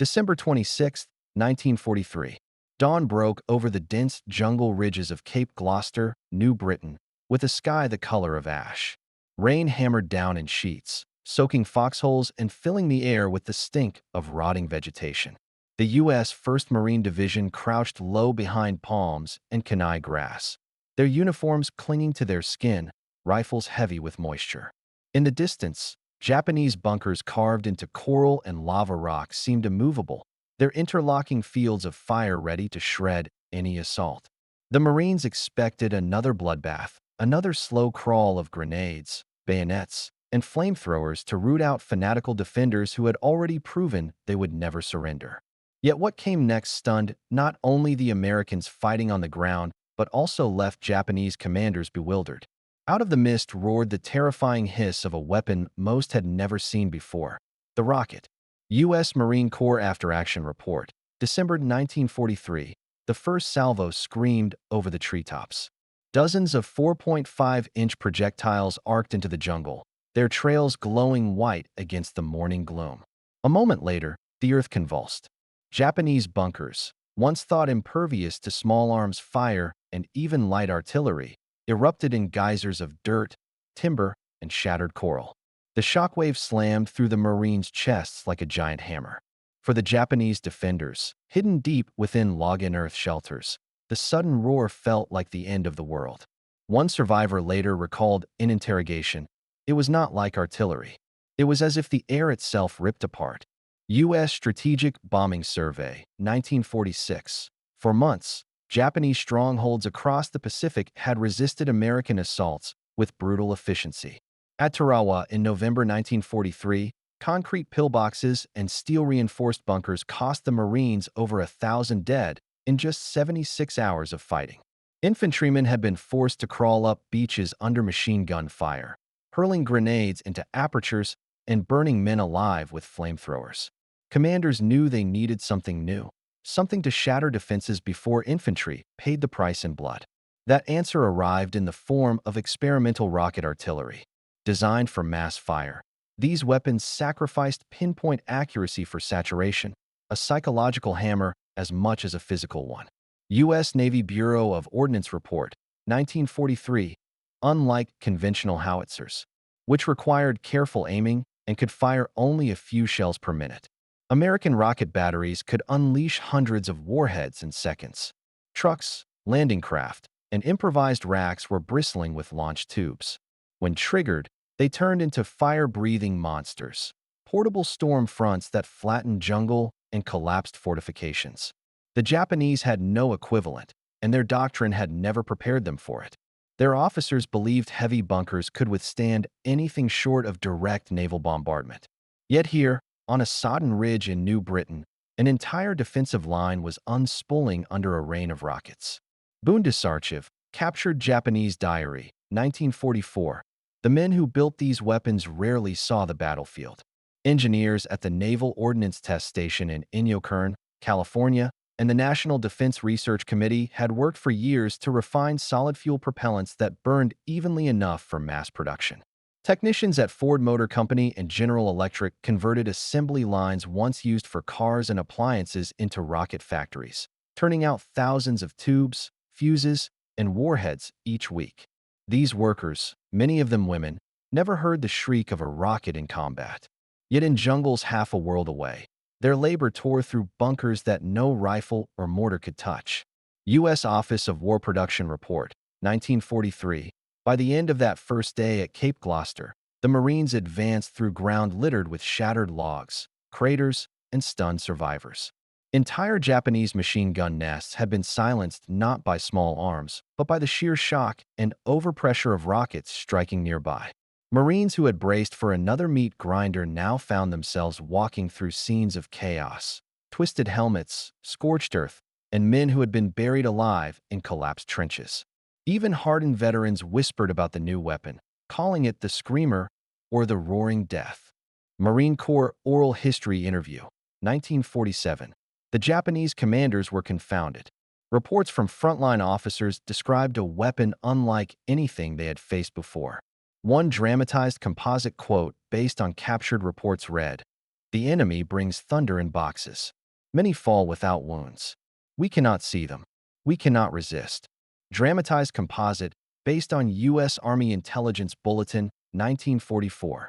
December 26, 1943. Dawn broke over the dense jungle ridges of Cape Gloucester, New Britain, with a sky the color of ash. Rain hammered down in sheets, soaking foxholes and filling the air with the stink of rotting vegetation. The U.S. 1st Marine Division crouched low behind palms and Kenai grass, their uniforms clinging to their skin, rifles heavy with moisture. In the distance, Japanese bunkers carved into coral and lava rock seemed immovable, their interlocking fields of fire ready to shred any assault. The Marines expected another bloodbath, another slow crawl of grenades, bayonets, and flamethrowers to root out fanatical defenders who had already proven they would never surrender. Yet what came next stunned not only the Americans fighting on the ground, but also left Japanese commanders bewildered. Out of the mist roared the terrifying hiss of a weapon most had never seen before: the rocket. U.S. Marine Corps After-Action Report, December 1943. The first salvo screamed over the treetops. Dozens of 4.5-inch projectiles arced into the jungle, their trails glowing white against the morning gloom. A moment later, the earth convulsed. Japanese bunkers, once thought impervious to small arms fire and even light artillery, erupted in geysers of dirt, timber, and shattered coral. The shockwave slammed through the Marines' chests like a giant hammer. For the Japanese defenders, hidden deep within log-in earth shelters, the sudden roar felt like the end of the world. One survivor later recalled in interrogation, "It was not like artillery. It was as if the air itself ripped apart." U.S. Strategic Bombing Survey, 1946. For months, Japanese strongholds across the Pacific had resisted American assaults with brutal efficiency. At Tarawa in November 1943, concrete pillboxes and steel-reinforced bunkers cost the Marines over 1,000 dead in just 76 hours of fighting. Infantrymen had been forced to crawl up beaches under machine gun fire, hurling grenades into apertures and burning men alive with flamethrowers. Commanders knew they needed something new, something to shatter defenses before infantry paid the price in blood. That answer arrived in the form of experimental rocket artillery. Designed for mass fire, these weapons sacrificed pinpoint accuracy for saturation, a psychological hammer as much as a physical one. U.S. Navy Bureau of Ordnance Report, 1943. Unlike conventional howitzers, which required careful aiming and could fire only a few shells per minute, American rocket batteries could unleash hundreds of warheads in seconds. Trucks, landing craft, and improvised racks were bristling with launch tubes. When triggered, they turned into fire-breathing monsters, portable storm fronts that flattened jungle and collapsed fortifications. The Japanese had no equivalent, and their doctrine had never prepared them for it. Their officers believed heavy bunkers could withstand anything short of direct naval bombardment. Yet here, on a sodden ridge in New Britain, an entire defensive line was unspooling under a rain of rockets. Bundesarchiv, Captured Japanese Diary, 1944. The men who built these weapons rarely saw the battlefield. Engineers at the Naval Ordnance Test Station in Inyokern, California, and the National Defense Research Committee had worked for years to refine solid-fuel propellants that burned evenly enough for mass production. Technicians at Ford Motor Company and General Electric converted assembly lines once used for cars and appliances into rocket factories, turning out thousands of tubes, fuses, and warheads each week. These workers, many of them women, never heard the shriek of a rocket in combat. Yet in jungles half a world away, their labor tore through bunkers that no rifle or mortar could touch. U.S. Office of War Production Report, 1943. By the end of that first day at Cape Gloucester, the Marines advanced through ground littered with shattered logs, craters, and stunned survivors. Entire Japanese machine gun nests had been silenced not by small arms, but by the sheer shock and overpressure of rockets striking nearby. Marines who had braced for another meat grinder now found themselves walking through scenes of chaos, twisted helmets, scorched earth, and men who had been buried alive in collapsed trenches. Even hardened veterans whispered about the new weapon, calling it the Screamer or the Roaring Death. Marine Corps Oral History Interview, 1947. The Japanese commanders were confounded. Reports from frontline officers described a weapon unlike anything they had faced before. One dramatized composite quote based on captured reports read, The enemy brings thunder in boxes. Many fall without wounds. We cannot see them. We cannot resist. Dramatized composite based on U.S. Army Intelligence Bulletin, 1944.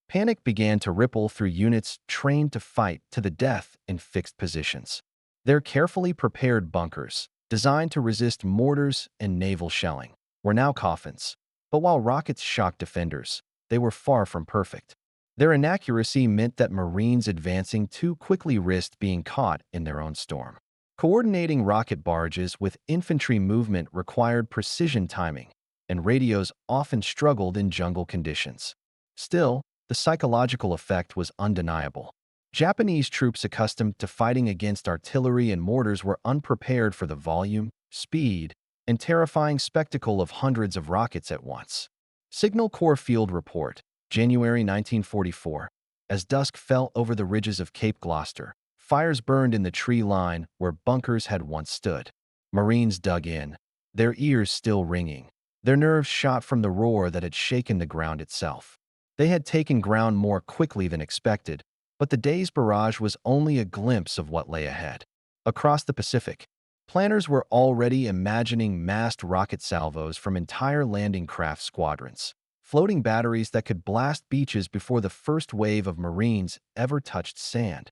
Panic began to ripple through units trained to fight to the death in fixed positions. Their carefully prepared bunkers, designed to resist mortars and naval shelling, were now coffins. But while rockets shocked defenders, they were far from perfect. Their inaccuracy meant that Marines advancing too quickly risked being caught in their own storm. Coordinating rocket barrages with infantry movement required precision timing, and radios often struggled in jungle conditions. Still, the psychological effect was undeniable. Japanese troops accustomed to fighting against artillery and mortars were unprepared for the volume, speed, and terrifying spectacle of hundreds of rockets at once. Signal Corps Field Report, January 1944. As dusk fell over the ridges of Cape Gloucester, fires burned in the tree line where bunkers had once stood. Marines dug in, their ears still ringing, their nerves shot from the roar that had shaken the ground itself. They had taken ground more quickly than expected, but the day's barrage was only a glimpse of what lay ahead. Across the Pacific, planners were already imagining massed rocket salvos from entire landing craft squadrons, floating batteries that could blast beaches before the first wave of Marines ever touched sand.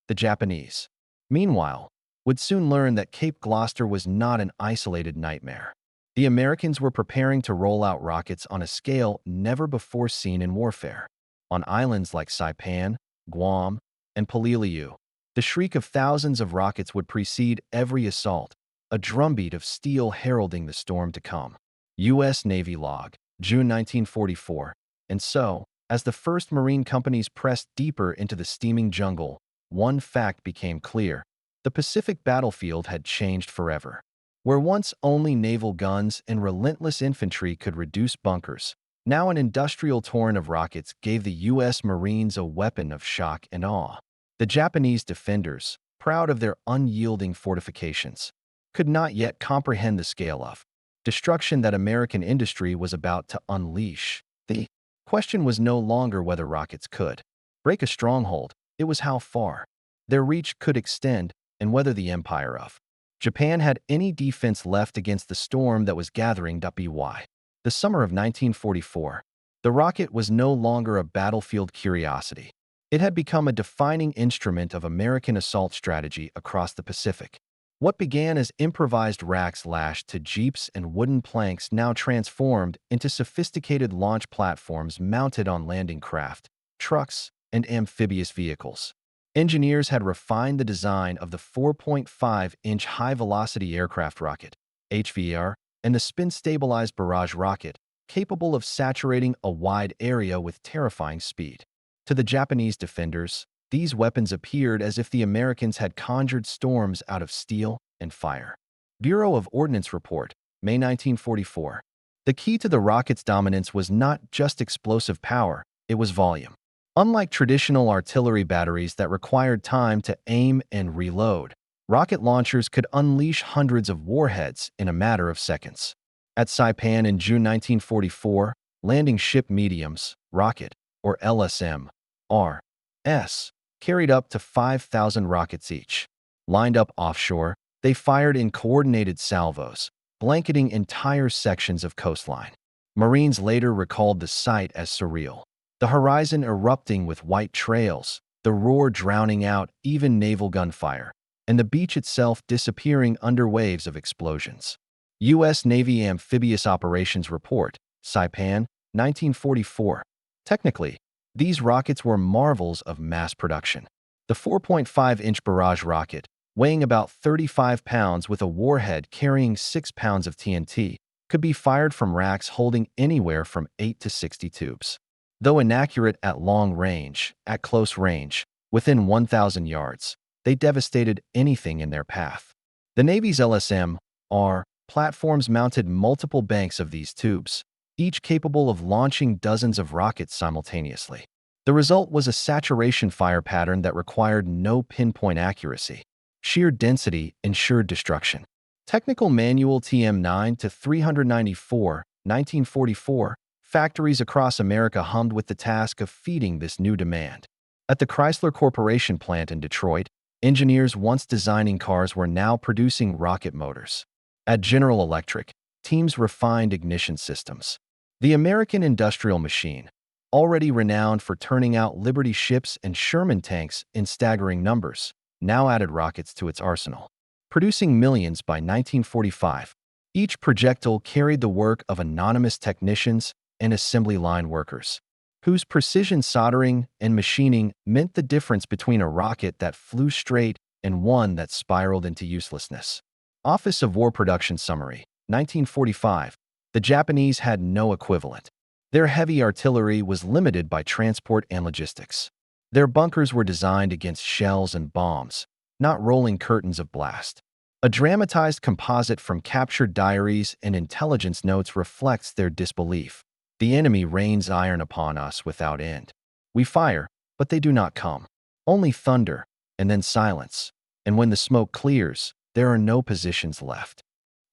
The Japanese, meanwhile, would soon learn that Cape Gloucester was not an isolated nightmare. The Americans were preparing to roll out rockets on a scale never before seen in warfare. On islands like Saipan, Guam, and Peleliu, the shriek of thousands of rockets would precede every assault, a drumbeat of steel heralding the storm to come. U.S. Navy Log, June 1944. And so, as the 1st Marine companies pressed deeper into the steaming jungle, one fact became clear. The Pacific battlefield had changed forever. Where once only naval guns and relentless infantry could reduce bunkers, now an industrial torrent of rockets gave the U.S. Marines a weapon of shock and awe. The Japanese defenders, proud of their unyielding fortifications, could not yet comprehend the scale of destruction that American industry was about to unleash. The question was no longer whether rockets could break a stronghold, it was how far their reach could extend and whether the empire of Japan had any defense left against the storm that was gathering. WWII. The summer of 1944. The rocket was no longer a battlefield curiosity. It had become a defining instrument of American assault strategy across the Pacific. What began as improvised racks lashed to jeeps and wooden planks now transformed into sophisticated launch platforms mounted on landing craft, trucks, and amphibious vehicles. Engineers had refined the design of the 4.5-inch high-velocity aircraft rocket, HVR, and the spin-stabilized barrage rocket, capable of saturating a wide area with terrifying speed. To the Japanese defenders, these weapons appeared as if the Americans had conjured storms out of steel and fire. Bureau of Ordnance Report, May 1944. The key to the rocket's dominance was not just explosive power, it was volume. Unlike traditional artillery batteries that required time to aim and reload, rocket launchers could unleash hundreds of warheads in a matter of seconds. At Saipan in June 1944, landing ship mediums, rocket, or LSM, R.S., carried up to 5,000 rockets each. Lined up offshore, they fired in coordinated salvos, blanketing entire sections of coastline. Marines later recalled the sight as surreal. The horizon erupting with white trails, the roar drowning out even naval gunfire, and the beach itself disappearing under waves of explosions. U.S. Navy Amphibious Operations Report, Saipan, 1944. Technically, these rockets were marvels of mass production. The 4.5-inch barrage rocket, weighing about 35 pounds with a warhead carrying 6 pounds of TNT, could be fired from racks holding anywhere from 8 to 60 tubes. Though inaccurate at long range, at close range, within 1,000 yards, they devastated anything in their path. The Navy's LSM-R platforms mounted multiple banks of these tubes, each capable of launching dozens of rockets simultaneously. The result was a saturation fire pattern that required no pinpoint accuracy. Sheer density ensured destruction. Technical Manual TM9 to 394, 1944. Factories across America hummed with the task of feeding this new demand. At the Chrysler Corporation plant in Detroit, engineers once designing cars were now producing rocket motors. At General Electric, teams refined ignition systems. The American industrial machine, already renowned for turning out Liberty ships and Sherman tanks in staggering numbers, now added rockets to its arsenal, producing millions by 1945. Each projectile carried the work of anonymous technicians and assembly line workers, whose precision soldering and machining meant the difference between a rocket that flew straight and one that spiraled into uselessness. Office of War Production Summary, 1945. The Japanese had no equivalent. Their heavy artillery was limited by transport and logistics. Their bunkers were designed against shells and bombs, not rolling curtains of blast. A dramatized composite from captured diaries and intelligence notes reflects their disbelief. The enemy rains iron upon us without end. We fire, but they do not come. Only thunder, and then silence. And when the smoke clears, there are no positions left.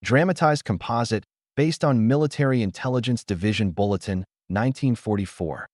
Dramatized composite based on Military Intelligence Division Bulletin, 1944.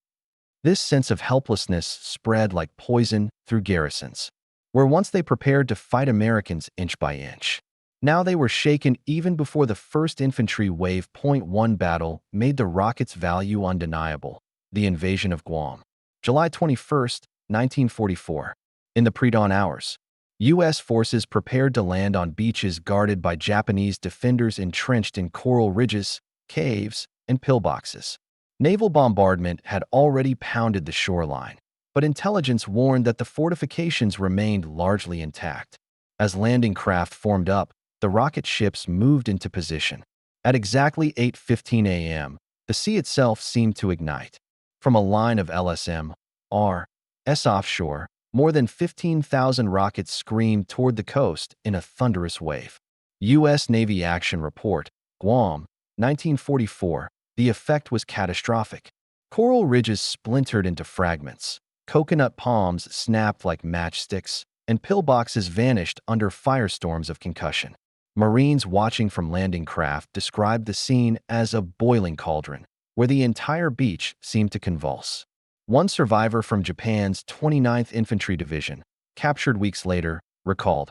This sense of helplessness spread like poison through garrisons, where once they prepared to fight Americans inch by inch. Now they were shaken even before the 1st Infantry Wave .1 battle made the rocket's value undeniable. The invasion of Guam. July 21, 1944. In the pre-dawn hours, U.S. forces prepared to land on beaches guarded by Japanese defenders entrenched in coral ridges, caves, and pillboxes. Naval bombardment had already pounded the shoreline, but intelligence warned that the fortifications remained largely intact. As landing craft formed up, the rocket ships moved into position. At exactly 8:15 a.m., the sea itself seemed to ignite. From a line of LSM-RS offshore, more than 15,000 rockets screamed toward the coast in a thunderous wave. U.S. Navy Action Report, Guam, 1944. The effect was catastrophic. Coral ridges splintered into fragments. Coconut palms snapped like matchsticks, and pillboxes vanished under firestorms of concussion. Marines watching from landing craft described the scene as a boiling cauldron, where the entire beach seemed to convulse. One survivor from Japan's 29th Infantry Division, captured weeks later, recalled,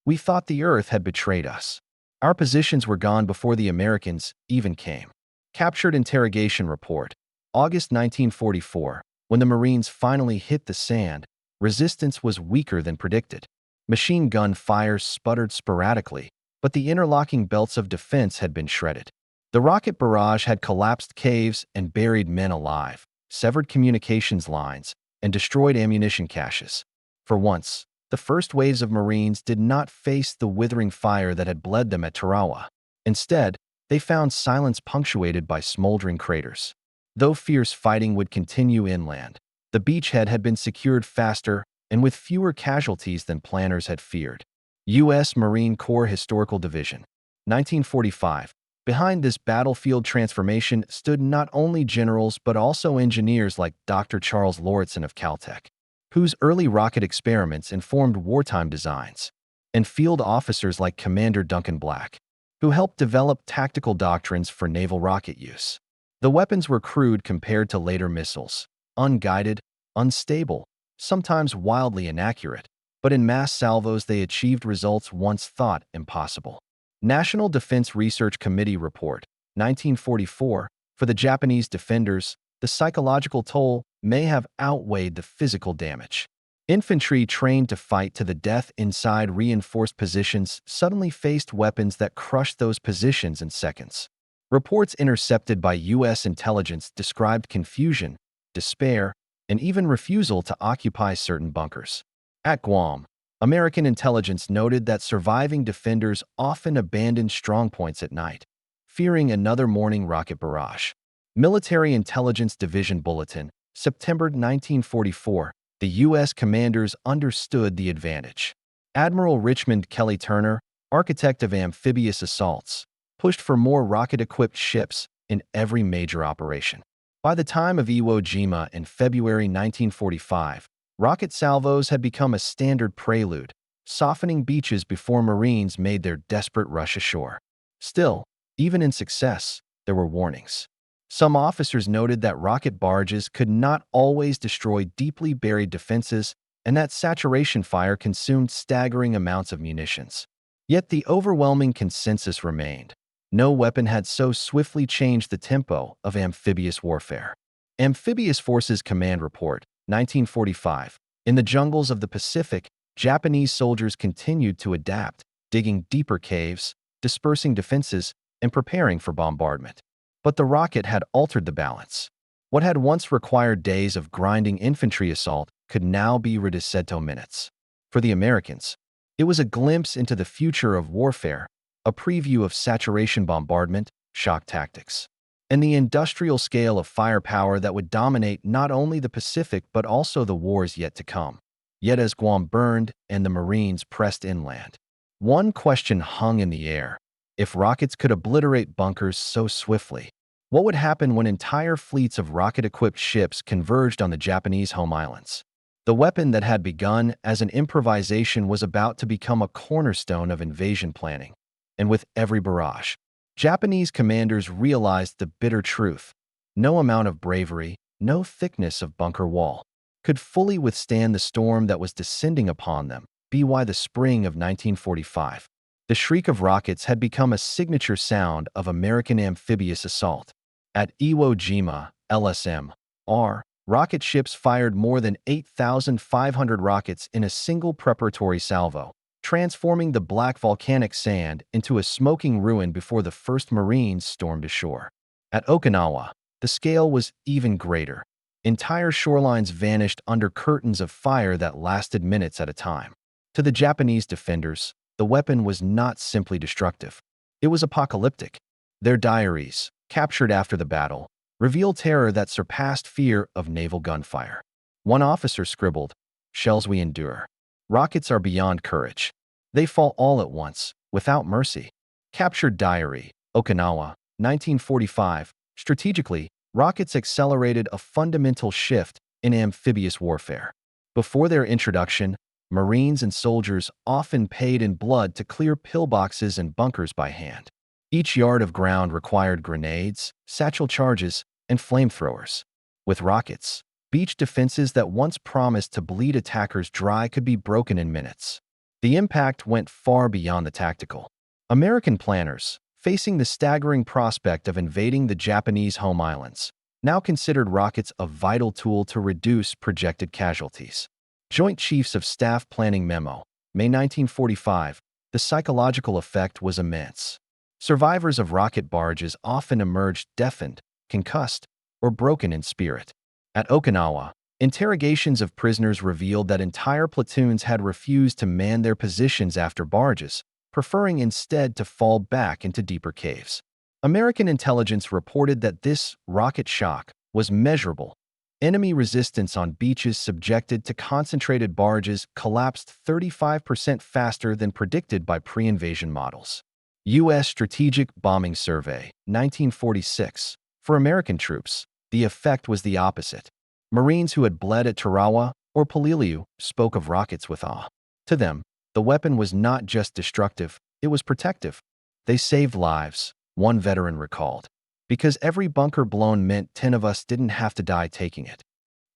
"We thought the earth had betrayed us. Our positions were gone before the Americans even came." Captured Interrogation Report, August 1944. When the Marines finally hit the sand, resistance was weaker than predicted. Machine gun fire sputtered sporadically, but the interlocking belts of defense had been shredded. The rocket barrage had collapsed caves and buried men alive, severed communications lines, and destroyed ammunition caches. For once, the first waves of Marines did not face the withering fire that had bled them at Tarawa. Instead, they found silence punctuated by smoldering craters. Though fierce fighting would continue inland, the beachhead had been secured faster and with fewer casualties than planners had feared. U.S. Marine Corps Historical Division, 1945. Behind this battlefield transformation stood not only generals but also engineers like Dr. Charles Lauritsen of Caltech, whose early rocket experiments informed wartime designs, and field officers like Commander Duncan Black, who helped develop tactical doctrines for naval rocket use. The weapons were crude compared to later missiles, unguided, unstable, sometimes wildly inaccurate, but in mass salvos they achieved results once thought impossible. National Defense Research Committee Report, 1944. For the Japanese defenders, the psychological toll may have outweighed the physical damage. Infantry trained to fight to the death inside reinforced positions suddenly faced weapons that crushed those positions in seconds. Reports intercepted by U.S. intelligence described confusion, despair, and even refusal to occupy certain bunkers. At Guam, American intelligence noted that surviving defenders often abandoned strongpoints at night, fearing another morning rocket barrage. Military Intelligence Division Bulletin, September 1944. The U.S. commanders understood the advantage. Admiral Richmond Kelly Turner, architect of amphibious assaults, pushed for more rocket-equipped ships in every major operation. By the time of Iwo Jima in February 1945, rocket salvos had become a standard prelude, softening beaches before Marines made their desperate rush ashore. Still, even in success, there were warnings. Some officers noted that rocket barges could not always destroy deeply buried defenses and that saturation fire consumed staggering amounts of munitions. Yet the overwhelming consensus remained. No weapon had so swiftly changed the tempo of amphibious warfare. Amphibious Forces Command Report, 1945. In the jungles of the Pacific, Japanese soldiers continued to adapt, digging deeper caves, dispersing defenses, and preparing for bombardment. But the rocket had altered the balance. What had once required days of grinding infantry assault could now be reduced to minutes. For the Americans, it was a glimpse into the future of warfare, a preview of saturation bombardment, shock tactics, and the industrial scale of firepower that would dominate not only the Pacific but also the wars yet to come. Yet as Guam burned and the Marines pressed inland, one question hung in the air. If rockets could obliterate bunkers so swiftly, what would happen when entire fleets of rocket-equipped ships converged on the Japanese home islands? The weapon that had begun as an improvisation was about to become a cornerstone of invasion planning. And with every barrage, Japanese commanders realized the bitter truth. No amount of bravery, no thickness of bunker wall could fully withstand the storm that was descending upon them. By the spring of 1945, the shriek of rockets had become a signature sound of American amphibious assault. At Iwo Jima, LSM-R, rocket ships fired more than 8,500 rockets in a single preparatory salvo, transforming the black volcanic sand into a smoking ruin before the first Marines stormed ashore. At Okinawa, the scale was even greater. Entire shorelines vanished under curtains of fire that lasted minutes at a time. To the Japanese defenders, the weapon was not simply destructive. It was apocalyptic. Their diaries, captured after the battle, reveal terror that surpassed fear of naval gunfire. One officer scribbled, "Shells we endure. Rockets are beyond courage. They fall all at once, without mercy." Captured diary, Okinawa, 1945. Strategically, rockets accelerated a fundamental shift in amphibious warfare. Before their introduction, Marines and soldiers often paid in blood to clear pillboxes and bunkers by hand. Each yard of ground required grenades, satchel charges, and flamethrowers. With rockets, beach defenses that once promised to bleed attackers dry could be broken in minutes. The impact went far beyond the tactical. American planners, facing the staggering prospect of invading the Japanese home islands, now considered rockets a vital tool to reduce projected casualties. Joint Chiefs of Staff Planning Memo, May 1945. The psychological effect was immense. Survivors of rocket barges often emerged deafened, concussed, or broken in spirit. At Okinawa, interrogations of prisoners revealed that entire platoons had refused to man their positions after barges, preferring instead to fall back into deeper caves. American intelligence reported that this rocket shock was measurable. Enemy resistance on beaches subjected to concentrated barges collapsed 35% faster than predicted by pre-invasion models. U.S. Strategic Bombing Survey, 1946. For American troops, the effect was the opposite. Marines who had bled at Tarawa or Polilliu spoke of rockets with awe. To them, the weapon was not just destructive, it was protective. They saved lives, one veteran recalled, because every bunker blown meant 10 of us didn't have to die taking it.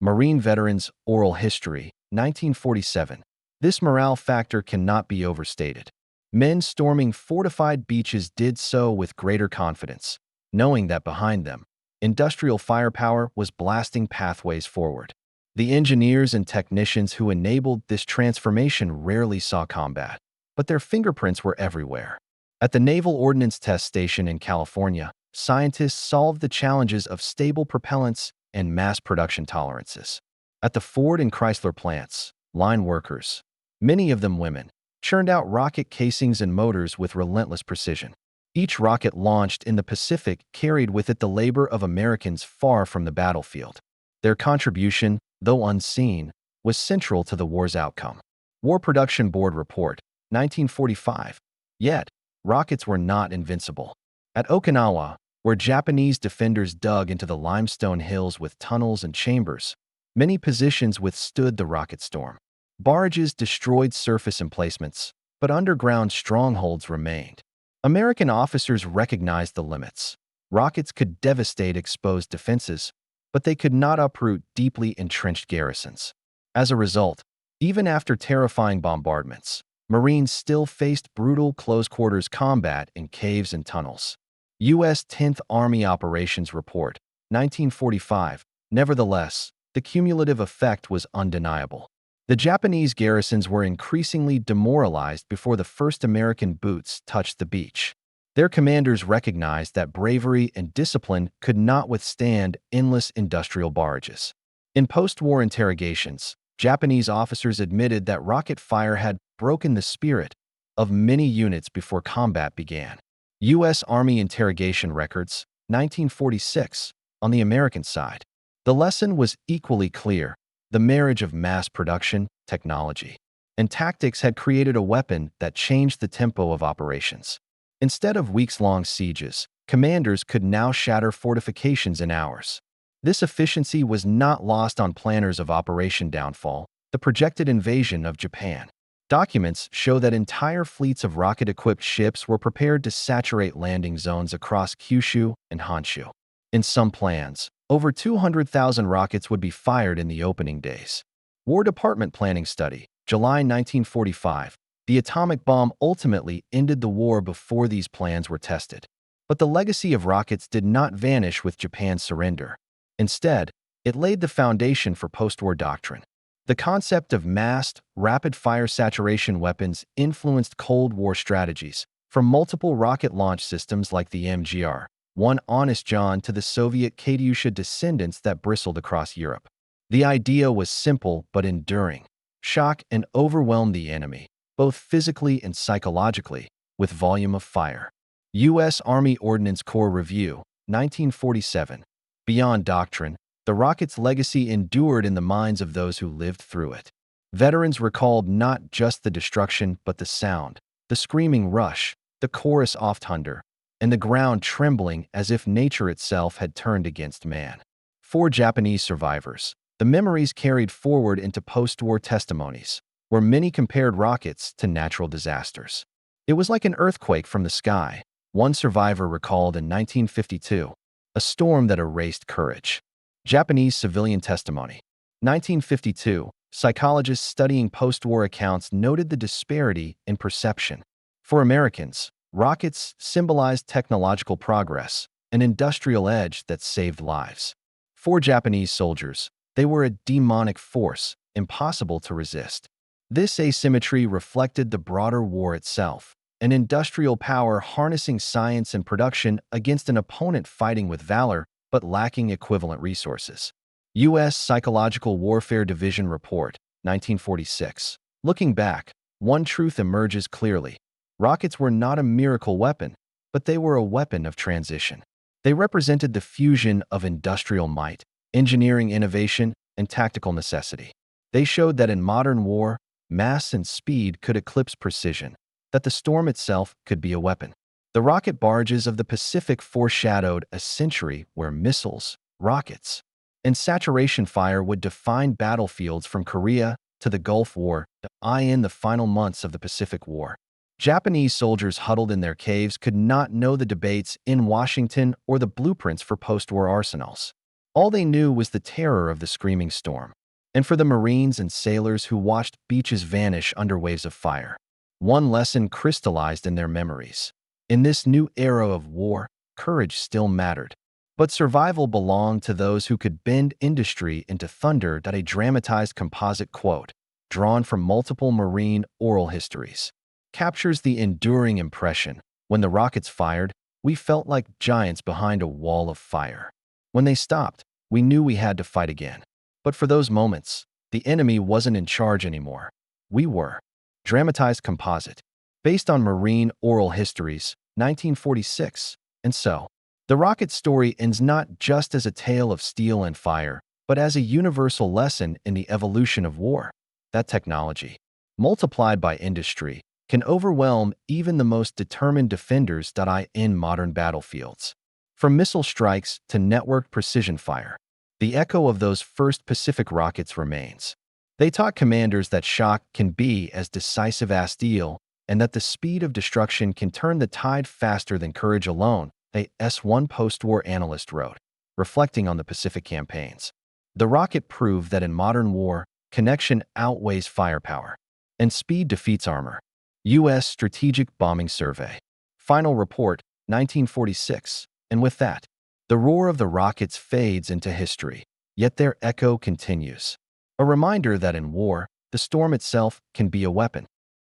Marine Veterans Oral History, 1947. This morale factor cannot be overstated. Men storming fortified beaches did so with greater confidence, knowing that behind them, industrial firepower was blasting pathways forward. The engineers and technicians who enabled this transformation rarely saw combat, but their fingerprints were everywhere. At the Naval Ordnance Test Station in California, scientists solved the challenges of stable propellants and mass production tolerances. At the Ford and Chrysler plants, line workers, many of them women, churned out rocket casings and motors with relentless precision. Each rocket launched in the Pacific carried with it the labor of Americans far from the battlefield. Their contribution, though unseen, was central to the war's outcome. War Production Board Report, 1945. Yet, rockets were not invincible. At Okinawa, where Japanese defenders dug into the limestone hills with tunnels and chambers, many positions withstood the rocket storm. Barrages destroyed surface emplacements, but underground strongholds remained. American officers recognized the limits. Rockets could devastate exposed defenses, but they could not uproot deeply entrenched garrisons. As a result, even after terrifying bombardments, Marines still faced brutal close-quarters combat in caves and tunnels. U.S. 10th Army Operations Report, 1945. Nevertheless, the cumulative effect was undeniable. The Japanese garrisons were increasingly demoralized before the first American boots touched the beach. Their commanders recognized that bravery and discipline could not withstand endless industrial barrages. In post-war interrogations, Japanese officers admitted that rocket fire had broken the spirit of many units before combat began. U.S. Army interrogation records, 1946, on the American side. The lesson was equally clear. The marriage of mass production, technology, and tactics had created a weapon that changed the tempo of operations. Instead of weeks-long sieges, commanders could now shatter fortifications in hours. This efficiency was not lost on planners of Operation Downfall, the projected invasion of Japan. Documents show that entire fleets of rocket-equipped ships were prepared to saturate landing zones across Kyushu and Honshu. In some plans, over 200,000 rockets would be fired in the opening days. War Department Planning Study, July 1945. The atomic bomb ultimately ended the war before these plans were tested. But the legacy of rockets did not vanish with Japan's surrender. Instead, it laid the foundation for post-war doctrine. The concept of massed, rapid-fire saturation weapons influenced Cold War strategies, from multiple rocket launch systems like the MGR, one Honest John, to the Soviet Katyusha descendants that bristled across Europe. The idea was simple but enduring: shock and overwhelm the enemy, both physically and psychologically, with volume of fire. U.S. Army Ordnance Corps Review, 1947. Beyond doctrine, the rocket's legacy endured in the minds of those who lived through it. Veterans recalled not just the destruction but the sound, the screaming rush, the chorus off thunder, and the ground trembling as if nature itself had turned against man. For Japanese survivors, the memories carried forward into post-war testimonies, where many compared rockets to natural disasters. It was like an earthquake from the sky, one survivor recalled in 1952, a storm that erased courage. Japanese civilian testimony. 1952, psychologists studying post-war accounts noted the disparity in perception. For Americans, rockets symbolized technological progress, an industrial edge that saved lives. For Japanese soldiers, they were a demonic force, impossible to resist. This asymmetry reflected the broader war itself, an industrial power harnessing science and production against an opponent fighting with valor but lacking equivalent resources. U.S. Psychological Warfare Division Report, 1946. Looking back, one truth emerges clearly. Rockets were not a miracle weapon, but they were a weapon of transition. They represented the fusion of industrial might, engineering innovation, and tactical necessity. They showed that in modern war, mass and speed could eclipse precision, that the storm itself could be a weapon. The rocket barrages of the Pacific foreshadowed a century where missiles, rockets, and saturation fire would define battlefields from Korea to the Gulf War to in the final months of the Pacific War. Japanese soldiers huddled in their caves could not know the debates in Washington or the blueprints for post-war arsenals. All they knew was the terror of the screaming storm. And for the Marines and sailors who watched beaches vanish under waves of fire, one lesson crystallized in their memories. In this new era of war, courage still mattered. But survival belonged to those who could bend industry into thunder. A dramatized composite quote, drawn from multiple Marine oral histories, captures the enduring impression. When the rockets fired, we felt like giants behind a wall of fire. When they stopped, we knew we had to fight again. But for those moments, the enemy wasn't in charge anymore. We were. Dramatized composite, based on Marine oral histories, 1946. And so, the rocket story ends not just as a tale of steel and fire, but as a universal lesson in the evolution of war. That technology, multiplied by industry, can overwhelm even the most determined defenders. In modern battlefields. From missile strikes to networked precision fire, the echo of those first Pacific rockets remains. They taught commanders that shock can be as decisive as steel, and that the speed of destruction can turn the tide faster than courage alone. a S1 post-war analyst wrote, reflecting on the Pacific campaigns. The rocket proved that in modern war, connection outweighs firepower, and speed defeats armor. U.S. Strategic Bombing Survey. Final report, 1946. And with that, the roar of the rockets fades into history, yet their echo continues. A reminder that in war, the storm itself can be a weapon.